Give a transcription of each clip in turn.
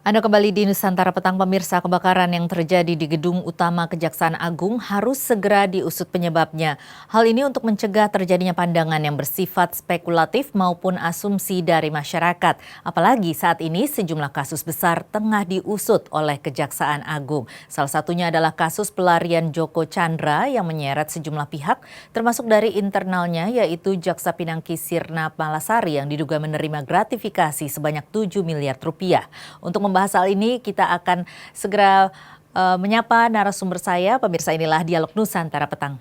Anda kembali di Nusantara Petang pemirsa, kebakaran yang terjadi di gedung utama Kejaksaan Agung harus segera diusut penyebabnya. Hal ini untuk mencegah terjadinya pandangan yang bersifat spekulatif maupun asumsi dari masyarakat. Apalagi saat ini sejumlah kasus besar tengah diusut oleh Kejaksaan Agung. Salah satunya adalah kasus pelarian Joko Chandra yang menyeret sejumlah pihak, termasuk dari internalnya yaitu Jaksa Pinangki Sirna Malasari yang diduga menerima gratifikasi sebanyak 7 miliar rupiah. Untuk membahas hal ini, kita akan segera menyapa narasumber saya. Pemirsa, inilah Dialog Nusantara Petang.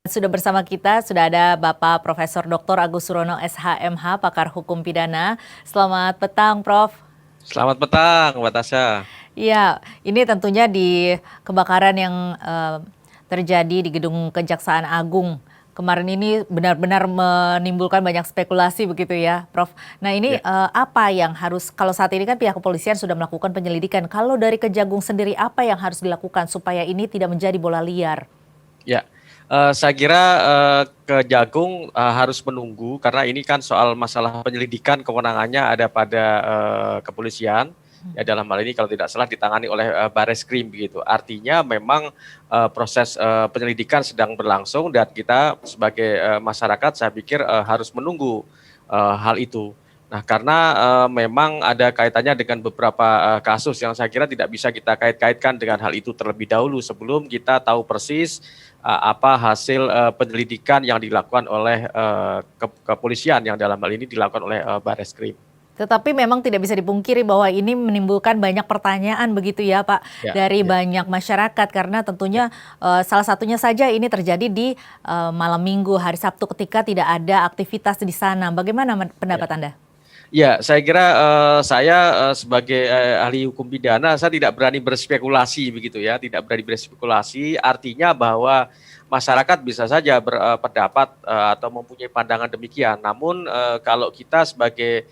Sudah bersama kita, sudah ada Bapak Profesor Dr. Agus Surono SHMH, pakar hukum pidana. Selamat petang, Prof. Selamat petang, Mbak Tasya. Iya, ini tentunya di kebakaran yang terjadi di gedung Kejaksaan Agung. Kemarin ini benar-benar menimbulkan banyak spekulasi begitu ya, Prof. Nah ini Ya, apa yang harus, kalau saat ini kan pihak kepolisian sudah melakukan penyelidikan. Kalau dari Kejagung sendiri apa yang harus dilakukan supaya ini tidak menjadi bola liar? ya. Saya kira Kejagung harus menunggu karena ini kan soal masalah penyelidikan kewenangannya ada pada kepolisian. Ya dalam hal ini kalau tidak salah ditangani oleh Bareskrim begitu. Artinya memang proses penyelidikan sedang berlangsung dan kita sebagai masyarakat saya pikir harus menunggu hal itu. Nah, karena memang ada kaitannya dengan beberapa kasus yang saya kira tidak bisa kita kait-kaitkan dengan hal itu terlebih dahulu sebelum kita tahu persis apa hasil penyelidikan yang dilakukan oleh kepolisian yang dalam hal ini dilakukan oleh Bareskrim. Tetapi memang tidak bisa dipungkiri bahwa ini menimbulkan banyak pertanyaan begitu ya Pak Ya, dari ya, banyak masyarakat karena ya, tentunya salah satunya saja ini terjadi di malam Minggu, hari Sabtu ketika tidak ada aktivitas di sana. Bagaimana ya. pendapat Anda? Ya, saya kira saya sebagai ahli hukum pidana, saya tidak berani berspekulasi begitu ya, tidak berani berspekulasi. Artinya bahwa masyarakat bisa saja berpendapat atau mempunyai pandangan demikian. Namun kalau kita sebagai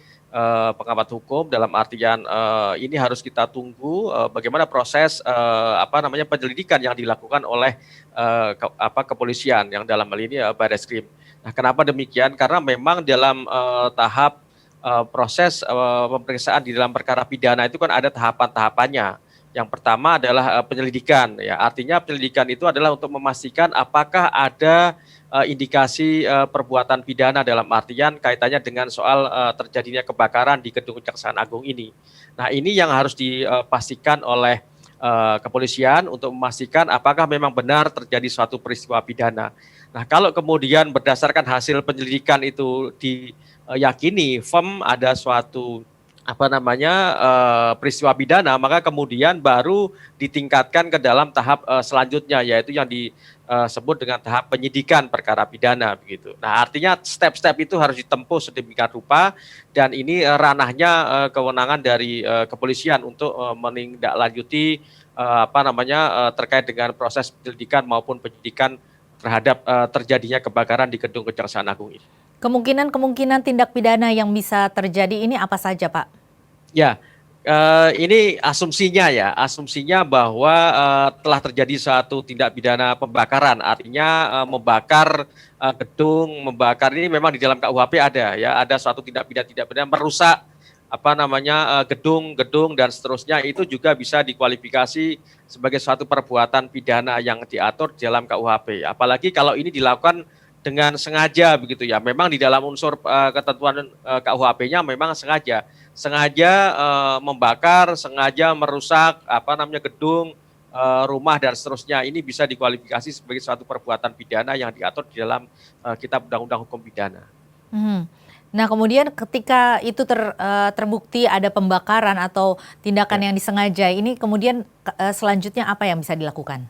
pengamat hukum dalam artian ini harus kita tunggu bagaimana proses penyelidikan yang dilakukan oleh kepolisian yang dalam hal ini Bareskrim. Nah, kenapa demikian? Karena memang dalam tahap proses pemeriksaan di dalam perkara pidana itu kan ada tahapan-tahapannya. Yang pertama adalah penyelidikan, ya. Artinya penyelidikan itu adalah untuk memastikan apakah ada indikasi perbuatan pidana dalam artian kaitannya dengan soal terjadinya kebakaran di gedung Kejaksaan Agung ini. Nah, ini yang harus dipastikan oleh kepolisian untuk memastikan apakah memang benar terjadi suatu peristiwa pidana. Nah, kalau kemudian berdasarkan hasil penyelidikan itu diyakini firm ada suatu peristiwa pidana, maka kemudian baru ditingkatkan ke dalam tahap selanjutnya, yaitu yang disebut dengan tahap penyidikan perkara pidana begitu. Nah, artinya step-step itu harus ditempuh sedemikian rupa dan ini ranahnya kewenangan dari kepolisian untuk menindaklanjuti terkait dengan proses penyelidikan maupun penyidikan terhadap terjadinya kebakaran di gedung Kejaksaan Agung ini. Kemungkinan tindak pidana yang bisa terjadi ini apa saja Pak? Ya, ini asumsinya ya, asumsinya bahwa telah terjadi suatu tindak pidana pembakaran, artinya membakar gedung, membakar ini memang di dalam KUHP ada ya, ada suatu tindak pidana merusak gedung dan seterusnya, itu juga bisa dikualifikasi sebagai suatu perbuatan pidana yang diatur di dalam KUHP. Apalagi kalau ini dilakukan dengan sengaja begitu ya. Memang di dalam unsur ketentuan KUHP-nya memang sengaja membakar, sengaja merusak gedung, rumah dan seterusnya. Ini bisa dikualifikasi sebagai suatu perbuatan pidana yang diatur di dalam Kitab Undang-Undang Hukum Pidana. Hmm. Nah kemudian ketika itu terbukti ada pembakaran atau tindakan Ya. yang disengaja, ini kemudian selanjutnya apa yang bisa dilakukan?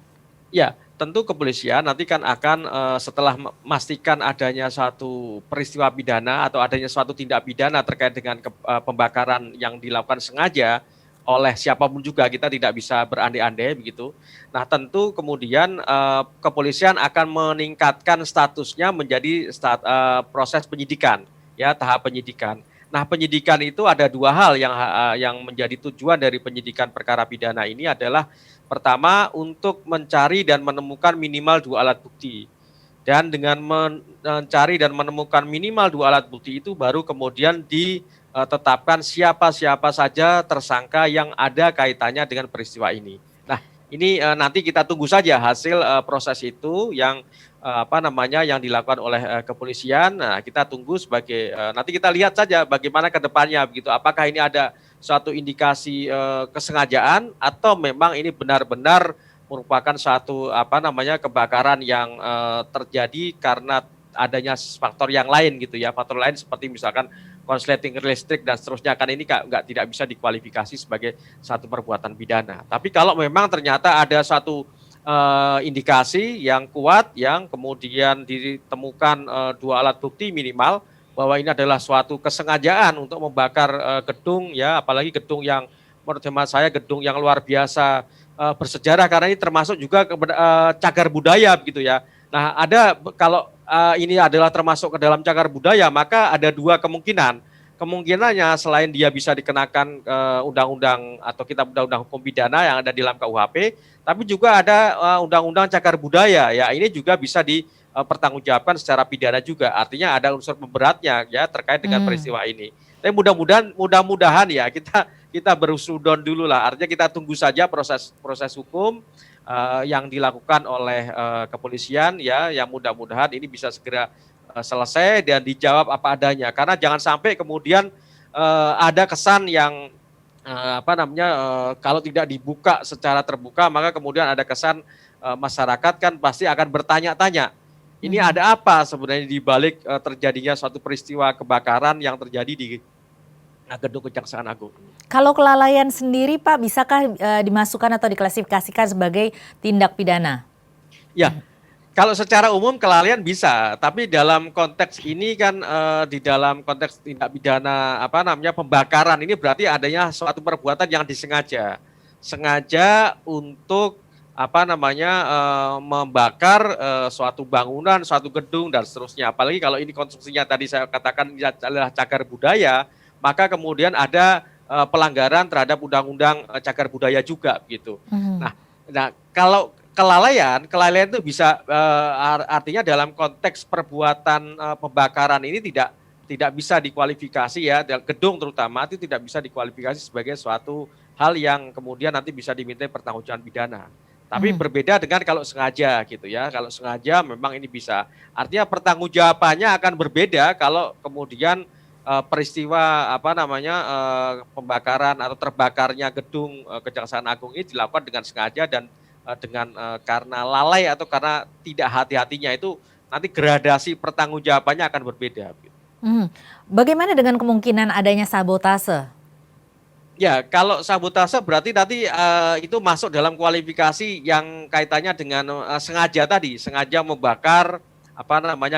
Ya, tentu kepolisian nanti kan akan setelah memastikan adanya suatu peristiwa pidana atau adanya suatu tindak pidana terkait dengan pembakaran yang dilakukan sengaja oleh siapapun juga, kita tidak bisa berandai-andai begitu. Nah, tentu kemudian kepolisian akan meningkatkan statusnya menjadi proses penyidikan, ya, tahap penyidikan. Nah, penyidikan itu ada dua hal yang menjadi tujuan dari penyidikan perkara pidana ini adalah pertama, untuk mencari dan menemukan minimal dua alat bukti. dan dengan mencari dan menemukan minimal 2 alat bukti itu baru kemudian ditetapkan siapa-siapa saja tersangka yang ada kaitannya dengan peristiwa ini. Nah, ini nanti kita tunggu saja hasil proses itu yang yang dilakukan oleh kepolisian. Nah, kita tunggu sebagai nanti kita lihat saja bagaimana ke depannya begitu. Apakah ini ada suatu indikasi kesengajaan atau memang ini benar-benar merupakan suatu kebakaran yang terjadi karena adanya faktor yang lain gitu ya, faktor lain seperti misalkan konsleting listrik dan seterusnya, kan ini tidak bisa dikualifikasi sebagai satu perbuatan pidana. Tapi kalau memang ternyata ada suatu indikasi yang kuat yang kemudian ditemukan 2 alat bukti minimal bahwa ini adalah suatu kesengajaan untuk membakar gedung ya, apalagi gedung yang menurut hemat saya gedung yang luar biasa bersejarah karena ini termasuk juga cagar budaya begitu ya. Nah, kalau ini adalah termasuk ke dalam cagar budaya, maka ada 2 kemungkinan. Kemungkinannya selain dia bisa dikenakan undang-undang atau kitab undang-undang hukum pidana yang ada di dalam KUHP, tapi juga ada undang-undang cagar budaya ya. Ini juga bisa dipertanggungjawabkan secara pidana juga. Artinya ada unsur pemberatnya ya terkait dengan peristiwa ini. Tapi mudah-mudahan ya kita berusudon dulu lah. Artinya kita tunggu saja proses hukum yang dilakukan oleh kepolisian ya, yang mudah-mudahan ini bisa segera selesai dan dijawab apa adanya. Karena jangan sampai kemudian ada kesan yang kalau tidak dibuka secara terbuka maka kemudian ada kesan masyarakat kan pasti akan bertanya-tanya. Ini ada apa sebenarnya di balik terjadinya suatu peristiwa kebakaran yang terjadi di gedung Kejaksaan Agung. Kalau kelalaian sendiri Pak, bisakah dimasukkan atau diklasifikasikan sebagai tindak pidana? Ya, kalau secara umum kelalaian bisa, tapi dalam konteks ini kan di dalam konteks tindak pidana pembakaran ini berarti adanya suatu perbuatan yang disengaja. Sengaja untuk membakar suatu bangunan, suatu gedung dan seterusnya. Apalagi kalau ini konstruksinya tadi saya katakan adalah cagar budaya, maka kemudian ada pelanggaran terhadap undang-undang cagar budaya juga gitu. Nah, kalau kelalaian itu bisa artinya dalam konteks perbuatan pembakaran ini tidak bisa dikualifikasi ya, gedung terutama itu tidak bisa dikualifikasi sebagai suatu hal yang kemudian nanti bisa dimintai pertanggungjawaban pidana. Tapi berbeda dengan kalau sengaja gitu ya. Kalau sengaja memang ini bisa. Artinya pertanggungjawabannya akan berbeda kalau kemudian peristiwa pembakaran atau terbakarnya gedung Kejaksaan Agung ini dilakukan dengan sengaja dan dengan karena lalai atau karena tidak hati-hatinya, itu nanti gradasi pertanggungjawabannya akan berbeda. Bagaimana dengan kemungkinan adanya sabotase? Ya, kalau sabotase berarti nanti itu masuk dalam kualifikasi yang kaitannya dengan sengaja membakar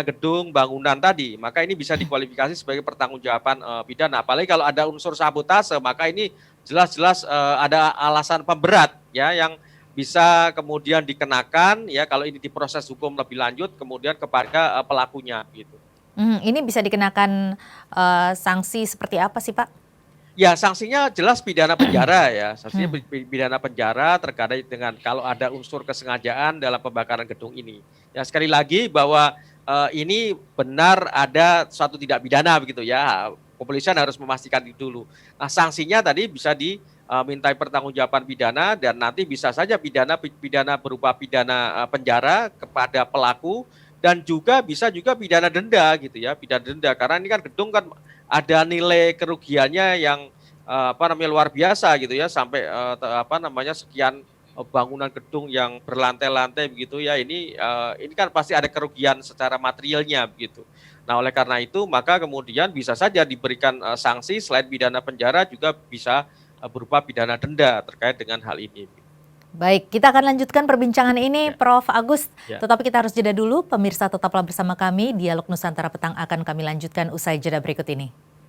gedung, bangunan tadi, maka ini bisa dikualifikasi sebagai pertanggungjawaban pidana. Apalagi kalau ada unsur sabotase, maka ini jelas-jelas ada alasan pemberat ya yang bisa kemudian dikenakan ya kalau ini diproses hukum lebih lanjut kemudian kepada pelakunya gitu. Ini bisa dikenakan sanksi seperti apa sih Pak? Ya, sanksinya jelas pidana penjara ya. Sanksinya pidana penjara terkait dengan kalau ada unsur kesengajaan dalam pembakaran gedung ini. Ya, sekali lagi bahwa ini benar ada suatu tidak pidana begitu ya. Kepolisian harus memastikan itu dulu. Nah, sanksinya tadi bisa dimintai pertanggungjawaban pidana dan nanti bisa saja pidana berupa pidana penjara kepada pelaku dan bisa juga pidana denda gitu ya, pidana denda karena ini kan gedung kan ada nilai kerugiannya yang luar biasa gitu ya, sampai sekian bangunan gedung yang berlantai-lantai begitu ya, ini kan pasti ada kerugian secara materialnya begitu. Nah, oleh karena itu maka kemudian bisa saja diberikan sanksi selain pidana penjara juga bisa berupa pidana denda terkait dengan hal ini. Baik, kita akan lanjutkan perbincangan ini, Prof. Agus. Ya. Tetapi kita harus jeda dulu. Pemirsa tetaplah bersama kami. Dialog Nusantara Petang akan kami lanjutkan usai jeda berikut ini.